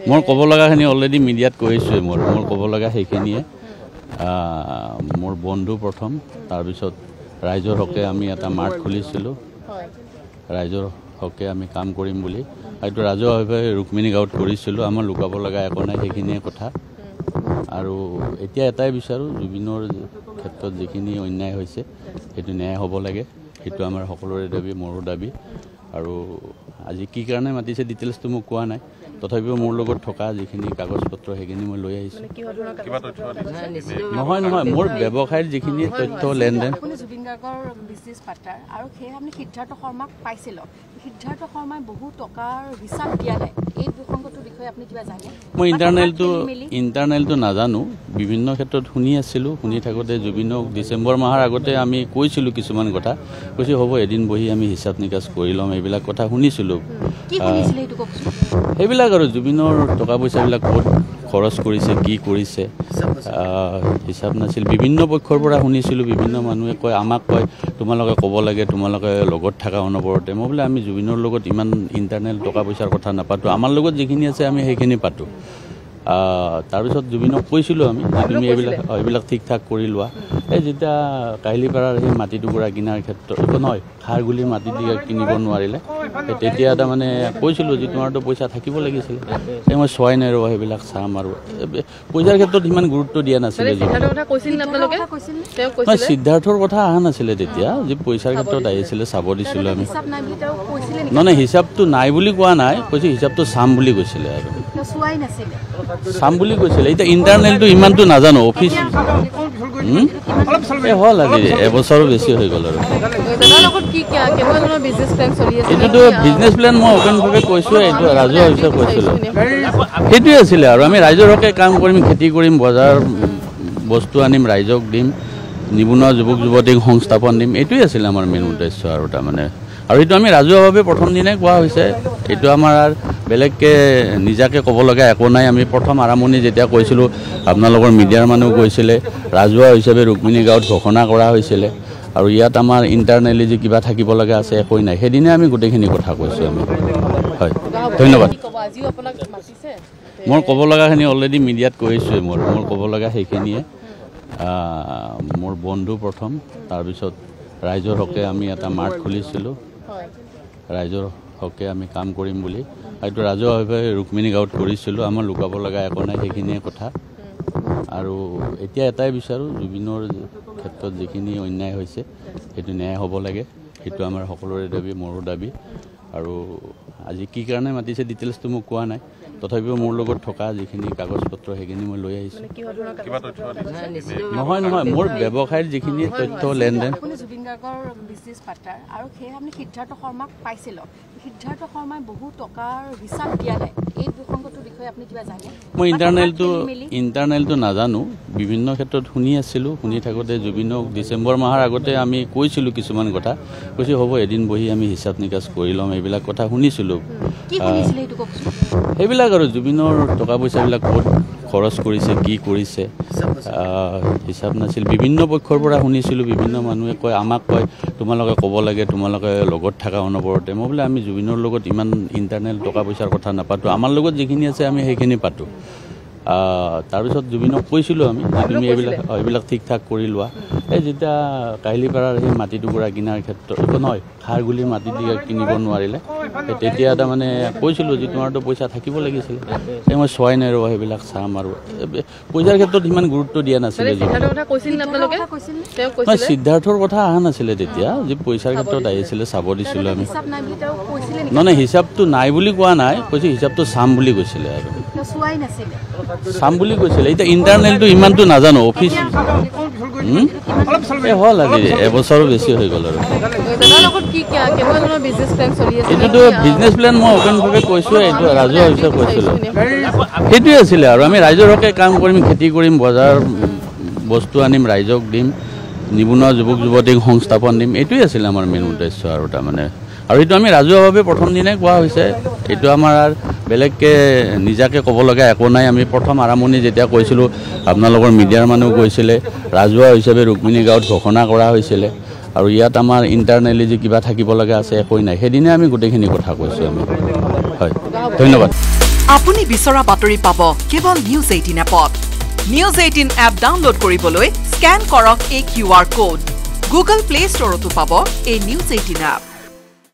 মোৰ ক'ব লগাখিনি অলৰেডি মিডিয়াত কৈছোৱে মোৰ ক'ব লগা সেইখিনিয়ে মোৰ বন্ধু প্ৰথম তাৰপিছত ৰাইজৰ হকে আমি এটা মাৰ্ট খুলিছিলোঁ ৰাইজৰ হকে আমি কাম কৰিম বুলি এইটো ৰাজহুৱাভাৱে ৰুক্মিণী গাঁৱত কৰিছিলোঁ আমাৰ লুকাব লগা একো নাই সেইখিনিয়ে কথা আৰু এতিয়া এটাই বিচাৰোঁ জুবিনৰ ক্ষেত্ৰত যিখিনি অন্যায় হৈছে সেইটো ন্যায় হ'ব লাগে সেইটো আমাৰ সকলোৰে দাবী মোৰো দাবী আৰু আজি কি কাৰণে মাতিছে ডিটেইলছটো মোক কোৱা নাই তথাপিও মোৰ লগত থকা যিখিনি কাগজ পত্ৰ সেইখিনি মই লৈ আহিছোঁ নহয় মোৰ ব্যৱসায়ৰ যিখিনি তথ্য লেনদেন জুবিন গাৰ্গৰ বিজনেছ পাৰ্টনাৰ আৰু সেই আপুনি সিদ্ধাৰ্থ শৰ্মাক পাইছিল সিদ্ধাৰ্থ শৰ্মাই বহু টকাৰ হিচাপ দিয়া নাই এই বিসংগতিৰ বিষয়ে আপুনি কিবা জানে মই ইণ্টাৰনেলটো নাজানো বিভিন্ন ক্ষেত্ৰত শুনি আছিলোঁ শুনি থাকোঁতে জুবিনক ডিচেম্বৰ মাহৰ আগতে আমি কৈছিলোঁ কিছুমান কথা কৈছোঁ হ'ব এদিন বহি আমি হিচাপ নিকাচ কৰি ল'ম এইবিলাক কথা শুনিছিলোঁ সেইবিলাক আৰু জুবিনৰ টকা পইচাবিলাক ক'ত খৰচ কৰিছে কি কৰিছে হিচাপ নাছিল বিভিন্ন পক্ষৰ পৰা শুনিছিলোঁ বিভিন্ন মানুহে কয় আমাক কয় তোমালোকে ক'ব লাগে তোমালোকে লগত থকা অনবৰতে মই বোলে আমি জুবিনৰ লগত ইমান ইণ্টাৰনেল টকা পইচাৰ কথা নাপাতোঁ আমাৰ লগত যিখিনি আছে আমি সেইখিনি পাতোঁ তাৰপিছত জুবিনক কৈছিলোঁ আমি তুমি এইবিলাক ঠিক ঠাক কৰি লোৱা এই যেতিয়া কাহিলীপাৰাৰ সেই মাটি টুকুৰা কিনাৰ ক্ষেত্ৰত নহয় খাৰগুলিৰ মাটি দি কিনিব নোৱাৰিলে তেতিয়া তাৰমানে কৈছিলোঁ যে তোমাৰতো পইচা থাকিব লাগিছিলে মই চোৱাই নাই ৰ'বা সেইবিলাক চাম আৰু পইচাৰ ক্ষেত্ৰত ইমান গুৰুত্ব দিয়া নাছিলে সিদ্ধাৰ্থৰ কথা অহা নাছিলে তেতিয়া যে পইচাৰ ক্ষেত্ৰত আহিছিলে চাব দিছিলোঁ আমি নহয় হিচাপটো নাই বুলি কোৱা নাই কৈছে হিচাপটো চাম বুলি কৈছিলে আৰু চাম বুলি কৈছিলে এতিয়া ইণ্টাৰনেলটো ইমানটো নাজানো অফিচ হ'ল আজি এবছৰো বেছি হৈ গ'ল আৰু এইটোতো বিজনেছ প্লেন মই অপেনভাৱে কৈছোঁ এইটো ৰাজহুৱা হিচাপে কৈছিলোঁ সেইটোৱে আছিলে আৰু আমি ৰাইজৰ হকে কাম কৰিম খেতি কৰিম বজাৰ বস্তু আনিম ৰাইজক দিম নিবনুৱা যুৱক যুৱতীক সংস্থাপন দিম এইটোৱে আছিলে আমাৰ মেইন উদ্দেশ্য আৰু তাৰমানে আৰু এইটো আমি ৰাজহুৱাভাৱে প্ৰথম দিনাই কোৱা হৈছে এইটো আমাৰ বেলেগকৈ নিজাকৈ ক'ব লগা একো নাই আমি প্ৰথম আৰম্ভণি যেতিয়া কৈছিলোঁ আপোনালোকৰ মিডিয়াৰ মানুহ কৈছিলে ৰাজহুৱা হিচাপে ৰুক্মিণী গাঁৱত ঘোষণা কৰা হৈছিলে আৰু ইয়াত আমাৰ ইণ্টাৰনেলি যে কিবা থাকিব লগা আছে একোৱেই নাই সেইদিনাই আমি গোটেইখিনি কথা কৈছোঁ আমি হয় ধন্যবাদ মোৰ ক'ব লগাখিনি অলৰেডি মিডিয়াত কৈছোৱে মোৰ ক'ব লগা সেইখিনিয়ে মোৰ বন্ধু প্ৰথম তাৰপিছত ৰাইজৰ হকে আমি এটা মাৰ্ট খুলিছিলোঁ ৰাইজৰ হকে আমি কাম কৰিম বুলি এইটো ৰাজহুৱাভাৱে ৰুক্মিণী গাঁৱত কৰিছিলোঁ আমাৰ লুকাব লগা একো নাই সেইখিনিয়ে কথা আৰু এতিয়া এটাই বিচাৰোঁ জুবিনৰ ক্ষেত্ৰত যিখিনি অন্যায় হৈছে সেইটো ন্যায় হ'ব লাগে সেইটো আমাৰ সকলোৰে দাবী মোৰো দাবী আৰু আজি কি কাৰণে মাতিছে ডিটেইলছটো মোক কোৱা নাই তথাপিও মোৰ লগত থকা যিখিনি কাগজ পত্ৰ সেইখিনি মই লৈ আহিছোঁ নহয় মোৰ ব্যৱসায়ৰ যিখিনি তথ্য লেনদেন জুবিন গাৰ্গৰ বিজনেছ পাৰ্টনাৰ আৰু সেই আপুনি সিদ্ধাৰ্থ শৰ্মাক পাইছিল সিদ্ধাৰ্থ শৰ্মাই বহু টকাৰ হিচাপ দিয়া নাই এই বিসংগতিৰ বিষয়ে আপুনি কিবা জানে মই ইণ্টাৰনেলটো নাজানো বিভিন্ন ক্ষেত্ৰত শুনি আছিলোঁ শুনি থাকোঁতে জুবিনক ডিচেম্বৰ মাহৰ আগতে আমি কৈছিলোঁ কিছুমান কথা কৈছোঁ হ'ব এদিন বহি আমি হিচাপ নিকাচ কৰি ল'ম এইবিলাক কথা শুনিছিলোঁ সেইবিলাক আৰু জুবিনৰ টকা পইচাবিলাক ক'ত খৰচ কৰিছে কি কৰিছে হিচাপ নাছিল বিভিন্ন পক্ষৰ পৰা শুনিছিলোঁ বিভিন্ন মানুহে কয় আমাক কয় তোমালোকে ক'ব লাগে তোমালোকে লগত থকা অনবৰতে মই বোলে আমি জুবিনৰ লগত ইমান ইণ্টাৰনেল টকা পইচাৰ কথা নাপাতোঁ আমাৰ লগত যিখিনি আছে আমি সেইখিনি পাতোঁ তাৰপিছত জুবিনক কৈছিলোঁ আমি তুমি এইবিলাক ঠিক ঠাক কৰি লোৱা এই যেতিয়া কাহিলীপাৰাৰ সেই মাটি টুকুৰা কিনাৰ ক্ষেত্ৰত নহয় খাৰগুলিৰ মাটি দি কিনিব নোৱাৰিলে তেতিয়া তাৰমানে কৈছিলোঁ যে তোমাৰতো পইচা থাকিব লাগিছিলে মই চোৱাই নাই ৰ'বা সেইবিলাক চাম আৰু পইচাৰ ক্ষেত্ৰত ইমান গুৰুত্ব দিয়া নাছিলে সিদ্ধাৰ্থৰ কথা অহা নাছিলে তেতিয়া যে পইচাৰ ক্ষেত্ৰত আহিছিলে চাব দিছিলোঁ আমি নহয় হিচাপটো নাই বুলি কোৱা নাই কৈছে হিচাপটো চাম বুলি কৈছিলে আৰু চাম বুলি কৈছিলে এতিয়া ইণ্টাৰনেলটো ইমানটো নাজানো অফিচ হ'ল আজি এবছৰো বেছি হৈ গ'ল আৰু এইটোতো বিজনেছ প্লেন মই অপেনভাৱে কৈছোঁ এইটো ৰাজহুৱা হিচাপে কৈছিলোঁ সেইটোৱে আছিলে আৰু আমি ৰাইজৰ হকে কাম কৰিম খেতি কৰিম বজাৰ বস্তু আনিম ৰাইজক দিম নিবনুৱা যুৱক যুৱতীক সংস্থাপন দিম এইটোৱে আছিলে আমাৰ মেইন উদ্দেশ্য আৰু তাৰমানে আৰু এইটো আমি ৰাজহুৱাভাৱে প্ৰথম দিনাই কোৱা হৈছে এইটো আমাৰ বেলেগকৈ নিজাকৈ ক'ব লগা একো নাই আমি প্ৰথম আৰম্ভণি যেতিয়া কৈছিলোঁ আপোনালোকৰ মিডিয়াৰ মানুহ কৈছিলে ৰাজহুৱা হিচাপে ৰুক্মিণী গাঁৱত ঘোষণা কৰা হৈছিলে আৰু ইয়াত আমাৰ ইণ্টাৰনেলি যে কিবা থাকিব লগা আছে একোৱেই নাই সেইদিনাই আমি গোটেইখিনি কথা কৈছোঁ আমি হয় ধন্যবাদ আপুনি বিচৰা বাতৰি পাব কেৱল নিউজ 18 এপত নিউজ 18 এপ ডাউনলোড কৰিবলৈ স্ক্যান কৰক এই QR কোড গুগল প্লে ষ্টৰতো পাব এই নিউজ 18 এপ